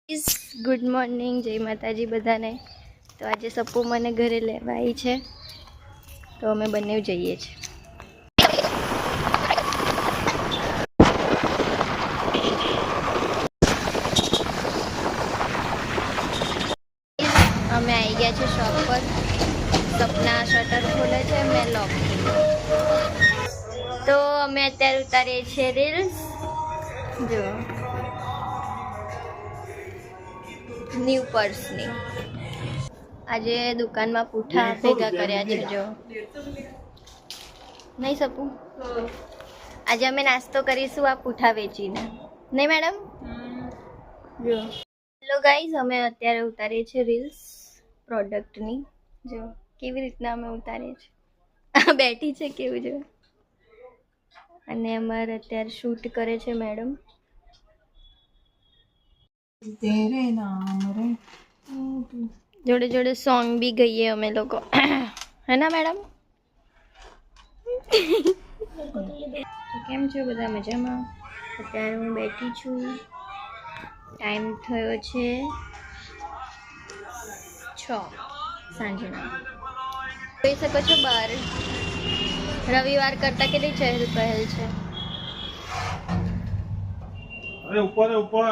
Good morning, જય માતાજી બધાને. તો આજે સપ્પુ મને ઘરે લેવા આવી છે, તો અમે બંને જઈએ છીએ. અમે આવી ગયા છે શોપ પર. સપના શટર ખોલે છે, મેં લોક તો અમે અત્યારે ઉતારીએ છીએ રીલ્સ. જો ન્યૂ પર્સની આજે દુકાનમાં પૂઠા ભેગા કર્યા છે. જો નહીં સપુ, આજે અમે નાસ્તો કરીશું આ પૂઠા વેચીને, નહીં મેડમ? જો હેલો ગાઈઝ, અમે અત્યારે ઉતારીએ છીએ રીલ્સ પ્રોડક્ટની. જો કેવી રીતના અમે ઉતારીએ છીએ. બેઠી છે કેવું જો. અને અમારે અત્યારે શૂટ કરે છે મેડમ. જોડે જોડે સોંગ બી ગઈએ અમે લોકો, હે ના મેડમ? કેમ છો બધા? મજામાં? અત્યારે હું બેઠી છું. ટાઈમ થયો છે 6 સાંજના. જોઈ શકો છો બહાર રવિવાર કરતા કેટલી ચહેલ પહેલ છે. અરે ઉપર ઉપર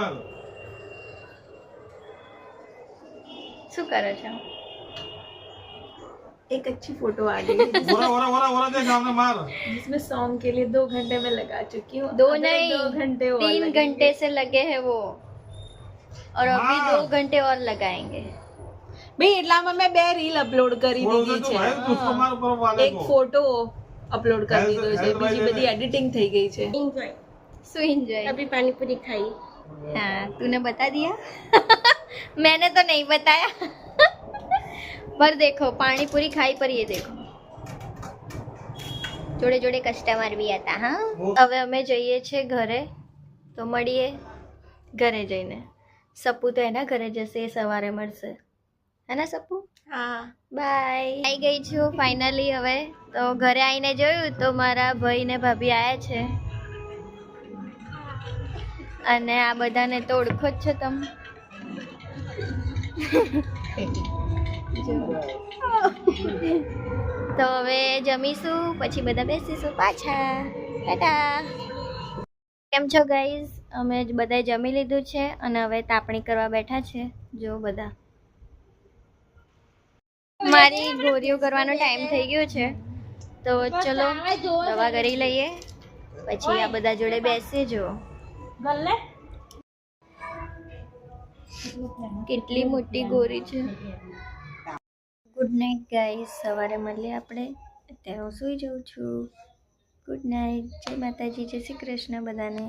શું કરો છો? एक अच्छी फोटो आ गई है वरा वरा वरा वरा दे सामने मार. जिसमें सॉन्ग के लिए 2 घंटे में लगा चुकी हूँ. दो अगर नहीं 2 घंटे और 3 लगेंगे. घंटे से लगे हैं वो, और अभी 2 घंटे और लगाएंगे. भाई એટલામાં મેં 2 રીલ અપલોડ કરી बोल दे દીધી तो છે. भाई उसको मार ऊपर वाले એક को. ફોટો અપલોડ કરી દીધો છે, हेल्थ બીજી બધી એડિટિંગ થઈ ગઈ છે. So enjoy. अभी पानी पूरी खाई. हाँ, तूने बता दिया. मैंने तो नहीं बताया. पर देखो पानी पूरी खाई, पर ये देखो જોડે જોડે કસ્ટમર બી હતા. હા, હવે અમે જઈએ છીએ ઘરે, તો મળીએ ઘરે જઈને. સપુ તો એના ઘરે જશે, એ સવારે મળશે, હે ને સપુ? હા, બાય. આવી ગઈ છું ફાઇનલી. હવે તો ઘરે આવીને જોયું તો મારા ભાઈ ને ભાભી આવ્યા છે, અને આ બધાને તો ઓળખો જ છો તમે. તો હવે જમીશું, પછી બધા બેસીશું પાછા. ટાટા. કેમ છો ગાઈઝ? અમે બધાએ જમી લીધું છે અને હવે તાપણી કરવા બેઠા છે. જો બધા મારી ગોરીઓ કરવાનો ટાઈમ થઈ ગયો છે, તો ચલો દવા કરી લઈએ, પછી આ બધા જોડે બેસીએ. જો કેટલી મોટી ગોરી છે. ગુડ નાઇટ ગાઈઝ, સવારે મળીએ આપણે. અત્યારે હું સૂઈ જાઉં છું. ગુડ નાઇટ, જય માતાજી, જય શ્રી કૃષ્ણ બધાને.